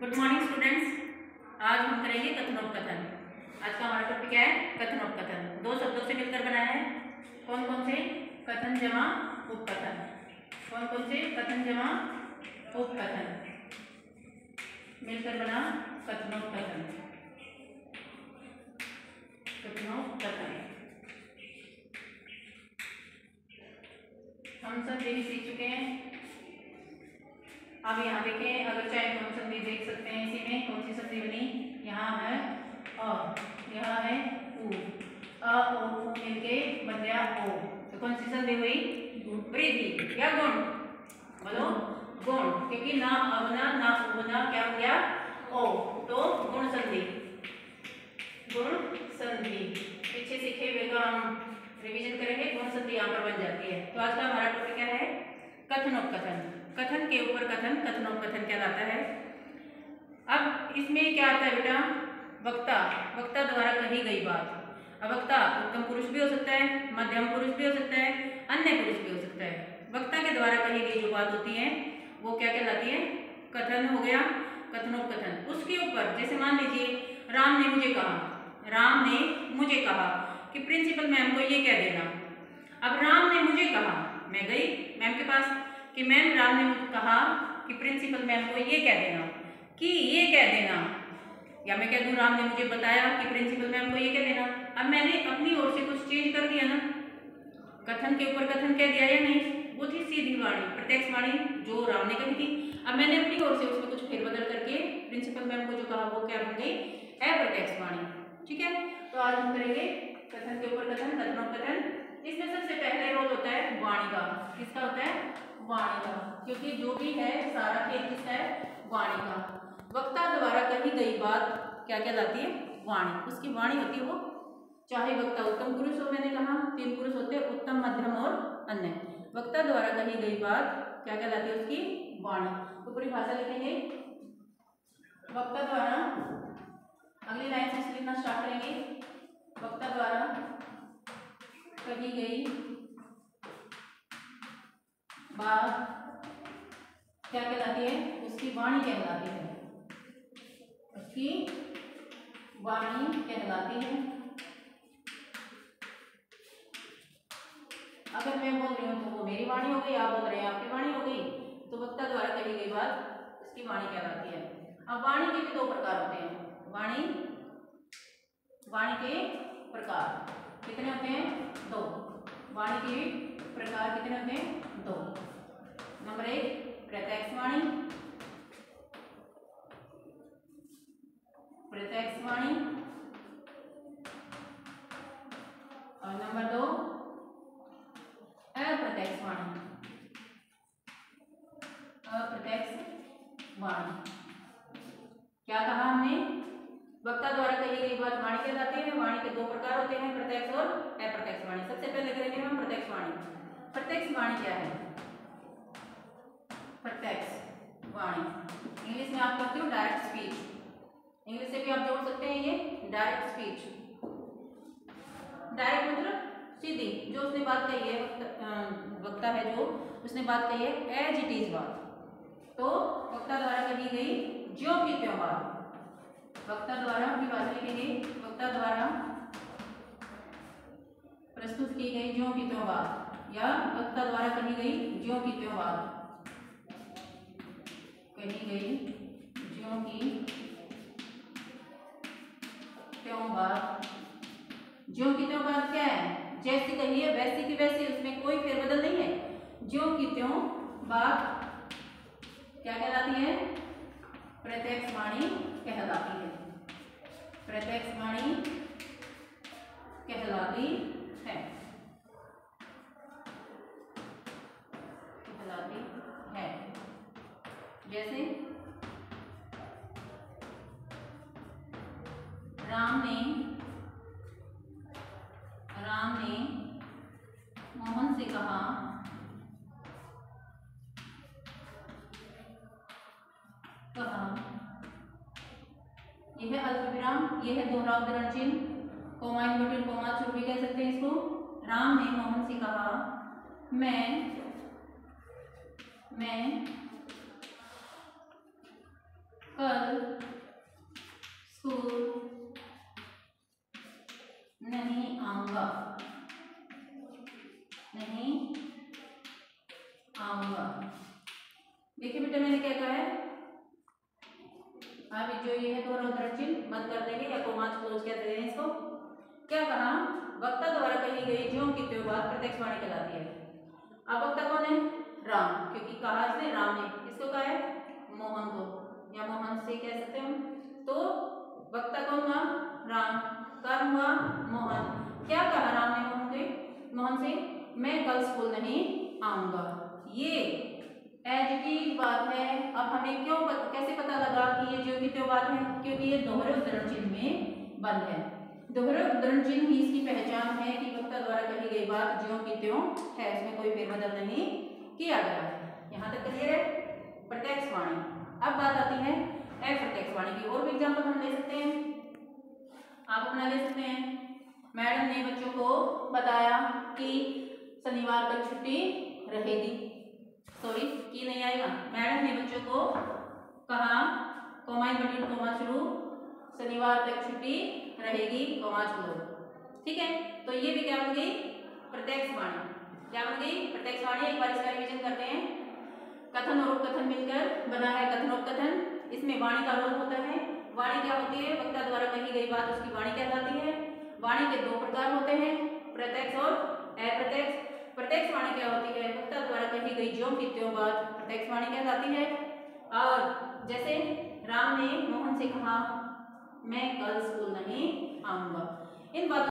Good morning students. आज हम करेंगे कथनोपकथन। आज का हमारा टॉपिक क्या है? कथनोपकथन। दो शब्दों से मिलकर बना है। कौन कौन से? कथन जमा उपकथन। कौन कौन से? कथन जमा उपकथन मिलकर बना कथनोपकथन। कथनोपकथन हम सब यही सीख चुके हैं। अब यहाँ देखें, अगर चाहे तो हम संधि देख सकते हैं। इसी में कौन सी संधि बनी? यहाँ है अ, यहाँ है उ। अ ओ उ मिलके बन गया ओ। तो कौन सी संधि हुई? वृद्धि या गुण? बोलो गुण, क्योंकि ना अबना ना उबना क्या हो गया? ओ। तो गुण संधि, गुण संधि पीछे सीखे हुए का हम रिवीजन करेंगे। गुण संधि यहाँ पर बन जाती है। तो आज का हमारा टॉपिक क्या है? कथनोपकथन। कथन के ऊपर कथन, कथनोपकथन कहलाता है। अब इसमें क्या आता है बेटा? वक्ता, वक्ता द्वारा कही गई बात। अब वक्ता उत्तम पुरुष भी हो सकता है, मध्यम पुरुष भी हो सकता है, अन्य पुरुष भी हो सकता है। वक्ता के द्वारा कही गई जो बात होती है वो क्या कहलाती है? कथन हो गया, कथनोपकथन। उसके ऊपर जैसे मान लीजिए राम ने मुझे कहा, राम ने मुझे कहा कि प्रिंसिपल मैम को ये कह देना। अब राम ने मुझे कहा, मैं गई मैम के पास कि मैम राम ने मुझे कहा कि प्रिंसिपल मैम को ये कह देना, कि ये कह देना, या मैं कह दूं राम ने मुझे बताया कि प्रिंसिपल मैम को ये कह देना। अब मैंने अपनी ओर से कुछ चेंज कर दिया ना, कथन के ऊपर कथन कह दिया या नहीं? वो थी सीधी वाणी, प्रत्यक्ष वाणी जो राम ने कही थी। अब मैंने अपनी ओर से उसमें कुछ फेरबदल करके प्रिंसिपल मैम को जो कहा वो क्या बन गई? अप्रत्यक्ष वाणी। ठीक है, तो आज हम करेंगे कथन के ऊपर कथन, कथनोपकथन। इसमें सबसे पहले रोल होता है वाणी का। किसका होता है? वाणी का, क्योंकि जो भी है सारा खेल किसका है? वाणी का। वक्ता द्वारा कही गई बात क्या कहलाती है? वाणी। उसकी वाणी होती है वो, चाहे वक्ता उत्तम पुरुष हो, मैंने कहा 3 पुरुष होते हैं, उत्तम, मध्यम और अन्य। वक्ता द्वारा कही गई बात क्या कहलाती है? उसकी वाणी। तो पूरी भाषा लिखेंगे वक्ता द्वारा। अगली लाइन से लिखना स्टार्ट करेंगे। वक्ता द्वारा कही गई बात क्या कहलाती है? उसकी वाणी कहलाती है। उसकी वाणी कहलाती है। अगर मैं बोल रही हूँ तो वो मेरी वाणी हो गई, आप बोल रहे हैं आपकी वाणी हो गई। तो वक्ता द्वारा कही गई बात उसकी वाणी कहलाती है। अब वाणी के भी 2 प्रकार होते हैं। वाणी, वाणी के प्रकार कितने होते हैं? 2। वाणी के प्रकार कितने होते हैं? 2। नंबर 1 प्रत्यक्ष वाणी, प्रत्यक्ष वाणी, और नंबर 2 अप्रत्यक्ष वाणी, अप्रत्यक्ष वाणी। क्या कहा हमने? वक्ता द्वारा कही गई बात वाणी कहलाती है। वाणी के 2 प्रकार होते हैं, प्रत्यक्ष और अप्रत्यक्ष वाणी। सबसे पहले करेंगे हम प्रत्यक्ष वाणी। प्रत्यक्ष वाणी क्या है? प्रत्यक्ष वाणी इंग्लिश में आप कहते हो डायरेक्ट स्पीच। इंग्लिश से भी आप जोड़ सकते हैं ये डायरेक्ट स्पीच। डायरेक्ट मतलब सीधी, जो उसने बात कही है, वक्ता है जो उसने बात कही है एज इट इज बात। तो वक्ता द्वारा कही गई ज्यों की त्यों बात। वक्ता द्वारा की बात लिखेंगे, वक्ता द्वारा प्रस्तुत की गई ज्यों की त्यों बात, या वक्ता द्वारा कही गई ज्यों की त्यों बात, कही गई ज्यों की त्यों बात। ज्यों की त्यों बात क्या है? जैसी कही है वैसी की वैसी, उसमें कोई फेरबदल नहीं है। ज्यों की त्यों बात क्या कहलाती है? प्रत्यक्ष वाणी कहलाती है। प्रत्यक्ष वाणी कहलाती है, कहलाती है। जैसे राम ने मोहन से कहा, यह है अल्पविराम, यह है दोहरा उद्धरण चिन्ह, कोमा इनवर्टेड कोमा शुरू भी कह सकते हैं इसको। राम ने मोहन से कहा, मैं कल अब जो ये है दोहरा उद्धरण चिन्ह बंद कर देंगे या कोमास क्लोज कहते हैं इसको। क्या कहा, वक्ता द्वारा कही गई ज्यों की त्यों बात प्रत्यक्ष वाणी कहलाती है। अब वक्ता कौन है, राम, क्योंकि कहा इसने राम ने, किसको कहा है, मोहन को, या मोहन से कह सकते हैं हम। तो वक्ता कौन हुआ, राम, कर्म हुआ मोहन। क्या कहा राम ने मोहन से, मैं कल स्कूल नहीं आऊंगा। ये एज की बात है। अब हमें कैसे पता लगा कि ये ज्यों की त्यों बात है, क्योंकि ये दोहरे उद्धरण चिन्ह में बंद है। दोहरे उद्धरण चिन्ह ही इसकी पहचान है कि वक्ता द्वारा कही गई बात ज्यों की त्यों है, इसमें कोई फेरबदल नहीं किया गया है। यहाँ तक क्लियर है। प्रत्यक्ष वाणी। अब बात आती है अप्रत्यक्ष वाणी की। और भी एग्जाम्पल हम ले सकते हैं, आप अपना ले सकते हैं। मैडम ने बच्चों को बताया कि शनिवार तक छुट्टी रहेगी, सॉरी की नहीं आएगा। मैडम ने बच्चों को कहा, कोमा इनवर्टेड कोमा शुरू, शनिवार तक छुट्टी रहेगी, कोमा क्लोज। ठीक है, तो ये भी क्या बन गई, प्रत्यक्ष वाणी। क्या बन गई, प्रत्यक्ष वाणी। एक बार इसका रिवीजन करते हैं। कथन और उपकथन मिलकर बना है कथन उपकथन। इसमें वाणी का रोल होता है। वाणी क्या होती है, वक्ता द्वारा कही गई बात उसकी वाणी कहलाती है। वाणी के दो प्रकार होते हैं, प्रत्यक्ष और अप्रत्यक्ष। प्रत्यक्ष वाणी क्या होती है, वक्ता द्वारा कही गई ज्यों की त्यों बात प्रत्यक्ष वाणी कहलाती है। और जैसे राम ने मोहन से कहा, मैं कल स्कूल नहीं आऊंगा, इन बातों